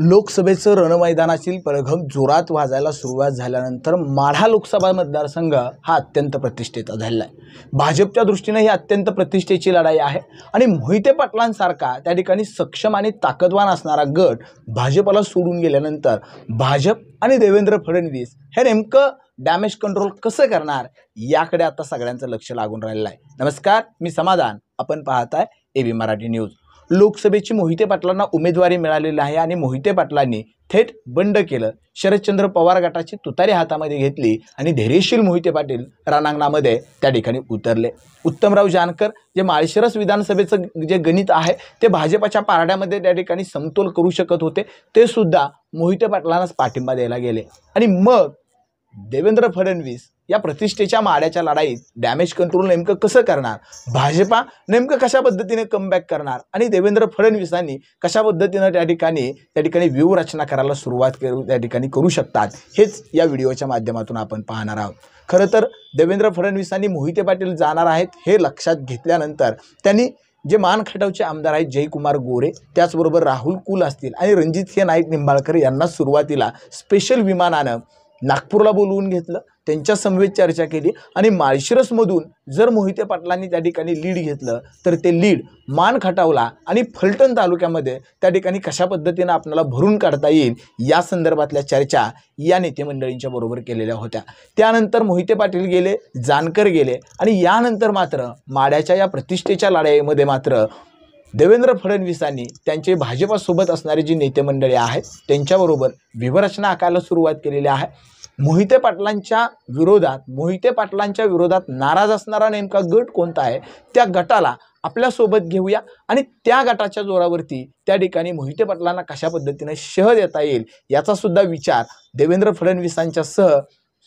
लोकसभेचं रणमैदानातील पडघम जोरात वाजायला सुरुवात झाल्यानंतर माढा लोकसभा मतदारसंघ हा अत्यंत प्रतिष्ठेचा झालेला आहे। भाजपच्या दृष्टीने ही अत्यंत प्रतिष्ठेची लढाई आहे आणि मोहिते पाटलांसारखा त्या ठिकाणी सक्षम आणि ताकदवान असणारा गट भाजपला सोडून गेल्यानंतर भाजप आणि देवेंद्र फडणवीस हे नेमकं डॅमेज कंट्रोल कसं करणार याकडे आता सगळ्यांचं लक्ष लागून राहिलं आहे। नमस्कार, मी समाधान, आपण पाहताय एबी मराठी न्यूज। लोकसभेची मोहिते पाटलांना उमेदवारी मिळालेली आहे आणि मोहिते पाटलांनी थेट बंड केलं। शरदचंद्र पवार गटाची तुतारी हातामध्ये घेतली आणि धैर्यशील मोहिते पाटील रणांगणामध्ये त्या ठिकाणी उतरले। उत्तमराव जानकर जे माळशिरस विधानसभेचं जे गणित आहे ते भाजपच्या पारड्यामध्ये त्या ठिकाणी समतोल करू शकत होते, ते सुद्धा मोहिते पाटलांनाच पाठिंबा द्यायला गेले आणि मग देवेंद्र फडणवीस या प्रतिष्ठेच्या माड्याच्या लढाईत डॅमेज कंट्रोल नेमकं कसं करणार, भाजपा नेमकं कशा पद्धतीने कमबॅक करणार आणि देवेंद्र फडणवीसांनी कशा पद्धतीने त्या ठिकाणी व्यूहरचना करायला सुरुवात करू शकतात, हेच या व्हिडिओच्या माध्यमातून आपण पाहणार आहोत। खरं तर देवेंद्र फडणवीसांनी मोहिते पाटील जाणार आहेत हे लक्षात घेतल्यानंतर त्यांनी जे मानखटावचे आमदार आहेत जयकुमार गोरे, त्याचबरोबर राहुल कुल असतील आणि रणजित नाईक निंबाळकर यांना सुरुवातीला स्पेशल विमानानं नागपूरला बोलवून घेतलं, त्यांच्या समवेत चर्चा केली आणि माळशिरसमधून जर मोहिते पाटलांनी त्या ठिकाणी लीड घेतलं तर ते लीड मानखटावला आणि फलटण तालुक्यामध्ये त्या ठिकाणी कशा पद्धतीने आपल्याला भरून काढता येईल या संदर्भातल्या चर्चा या नेते मंडळींच्या बरोबर केलेल्या होत्या। त्यानंतर मोहिते पाटील गेले, जानकर गेले आणि यानंतर मात्र माड्याच्या या प्रतिष्ठेच्या लढाईमध्ये मात्र देवेंद्र फडणवीसांनी त्यांचे भाजपासोबत असणारे जी नेते मंडळी आहेत त्यांच्याबरोबर व्यूहरचना आखायला सुरुवात केलेली आहे। मोहिते पाटलांच्या विरोधात नाराज असणारा नेमका गट कोणता आहे त्या गटाला आपल्यासोबत घेऊया आणि त्या गटाच्या जोरावरती त्या ठिकाणी मोहिते पाटलांना कशा पद्धतीने शह देता येईल याचा सुद्धा विचार देवेंद्र फडणवीसांच्या सह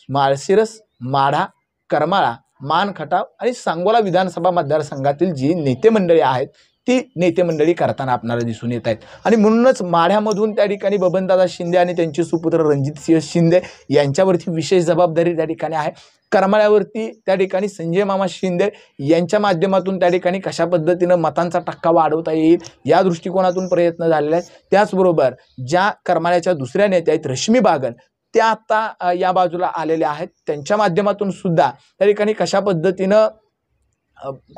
माळशिरस, माढा, करमाळा, मानखटाव आणि सांगोला विधानसभा मतदारसंघातील जी नेते मंडळी आहेत ती नेते मंडळी करताना आपल्याला दिसून येत आहेत आणि म्हणूनच माढ्यामधून त्या ठिकाणी बबनदादा शिंदे आणि त्यांचे सुपुत्र रणजितसिंह शिंदे यांच्यावरती विशेष जबाबदारी त्या ठिकाणी आहे। करमाळ्यावरती त्या ठिकाणी संजय मामा शिंदे यांच्या माध्यमातून त्या ठिकाणी कशा पद्धतीनं मतांचा टक्का वाढवता येईल या दृष्टिकोनातून प्रयत्न झालेले आहेत। त्याचबरोबर ज्या करमाळ्याच्या दुसऱ्या नेत्या आहेत रश्मी बागल, त्या आता या बाजूला आलेल्या आहेत, त्यांच्या माध्यमातून सुद्धा त्या ठिकाणी कशा पद्धतीनं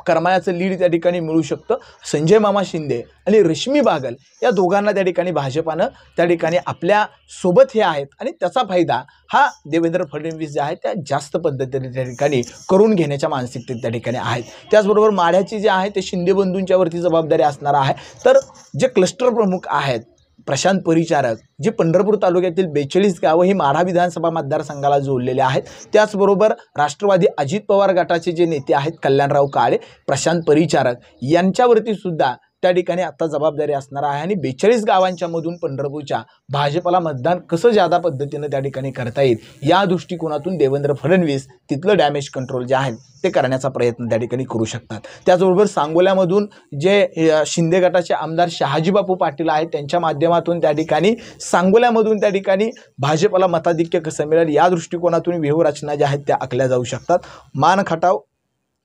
करमाळ्याचं लीड त्या ठिकाणी मिळू शकतं। संजय मामा शिंदे आणि रश्मी बागल या दोघांना त्या ठिकाणी भाजपानं त्या ठिकाणी आपल्या सोबत हे आहेत आणि त्याचा फायदा हा देवेंद्र फडणवीस जे आहेत त्या जास्त पद्धतीने त्या ठिकाणी करून घेण्याच्या मानसिकतेत त्या ठिकाणी आहेत। त्याचबरोबर माढ्याची जे आहे ते शिंदे बंधूंच्यावरती जबाबदारी असणार आहे। तर जे क्लस्टर प्रमुख आहेत प्रशांत परिचारक, जे पंढरपूर तालुक्यातील 42 गावं ही माढा विधानसभा मतदारसंघाला जोडलेले आहेत, त्याचबरोबर राष्ट्रवादी अजित पवार गटाचे जे नेते आहेत कल्याणराव काळे, प्रशांत परिचारक यांच्यावरती सुद्धा त्या ठिकाणी आता जबाबदारी असणार आहे आणि 42 गावांच्या मधून पंढरपूरच्या भाजपला मतदान कसं ज्यादा पद्धतीने त्या ठिकाणी करता येईल या दृष्टिकोनातून देवेंद्र फडणवीस तिथलं डॅमेज कंट्रोल जे आहे ते करण्याचा प्रयत्न त्या ठिकाणी करू शकतात। त्याचबरोबर सांगोल्यामधून जे शिंदे गटाचे आमदार शहाजीबापू पाटील आहेत त्यांच्या माध्यमातून त्या ठिकाणी सांगोल्यामधून त्या ठिकाणी भाजपला मताधिक्य कसं मिळेल या दृष्टिकोनातून व्यूहरचना ज्या आहेत त्या आखल्या जाऊ शकतात। मानखटाव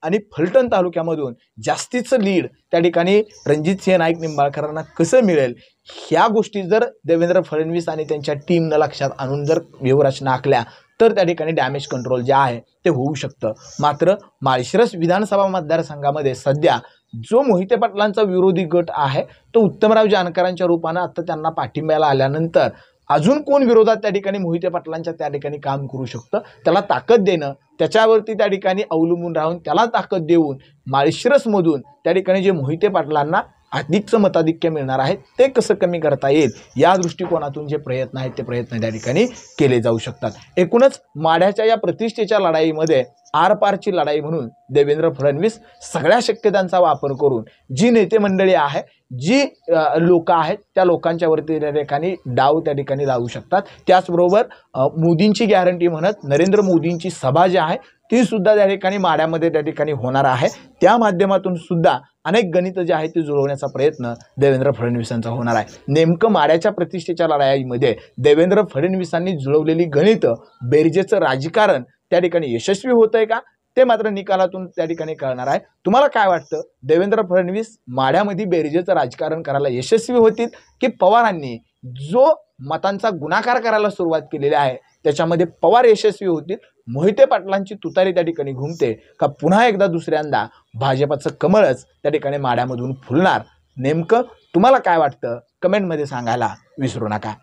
आणि फलटण तालुक्यामधून जास्तीचं लीड त्या ठिकाणी रणजितसिंह नाईक निंबाळकरांना कसं मिळेल ह्या गोष्टी जर देवेंद्र फडणवीस आणि त्यांच्या टीमनं लक्षात आणून जर व्यूहरचना आखल्या तर त्या ठिकाणी डॅमेज कंट्रोल जे आहे ते होऊ शकतं। मात्र माळशिरस विधानसभा मतदारसंघामध्ये सध्या जो मोहिते पाटलांचा विरोधी गट आहे तो उत्तमराव जानकरांच्या रूपानं आता त्यांना पाठिंब्याला आल्यानंतर अजून कोण विरोधात त्या ठिकाणी मोहिते पाटलांच्या त्या ठिकाणी काम करू शकतं, त्याला ताकद देणं, त्याच्यावरती त्या ठिकाणी अवलंबून राहून त्याला ताकद देऊन माळशिरसमधून त्या ठिकाणी जे मोहिते पाटलांना अधिकचं मताधिक्य मिळणार आहे ते कसं कमी करता येईल या दृष्टिकोनातून जे प्रयत्न आहेत ते प्रयत्न त्या ठिकाणी केले जाऊ शकतात। एकूणच माढ्याच्या या प्रतिष्ठेच्या लढाईमध्ये आरपारची लढाई म्हणून देवेंद्र फडणवीस सगळ्या शक्यतांचा वापर करून जी नेते मंडळी आहे, जी लोक आहेत त्या लोकांच्यावरती त्या ठिकाणी डाव त्या ठिकाणी लावू शकतात। त्याचबरोबर मोदींची गॅरंटी म्हणत नरेंद्र मोदींची सभा जी आहे ती सुद्धा त्या ठिकाणी माड्यामध्ये त्या ठिकाणी होणार आहे, त्या माध्यमातून सुद्धा अनेक गणित जे आहेत ते जुळवण्याचा प्रयत्न देवेंद्र फडणवीसांचा होणार आहे। नेमकं माड्याच्या प्रतिष्ठेच्या लढाईमध्ये देवेंद्र फडणवीसांनी जुळवलेली गणित बेरजेचं राजकारण त्या ठिकाणी यशस्वी होतंय का ते मात्र निकालातून त्या ठिकाणी कळणार आहे। तुम्हाला काय वाटतं, देवेंद्र फडणवीस माढ्यामध्ये बेरजेचं राजकारण करायला यशस्वी होतील की पवारांनी जो मतांचा गुणाकार करायला सुरुवात केलेली आहे त्याच्यामध्ये पवार यशस्वी होतील, मोहिते पाटलांची तुतारी त्या ठिकाणी घुमते का पुन्हा एकदा दुसऱ्यांदा भाजपचं कमळच त्या ठिकाणी माड्यामधून फुलणार? नेमकं तुम्हाला काय वाटतं कमेंटमध्ये सांगायला विसरू नका.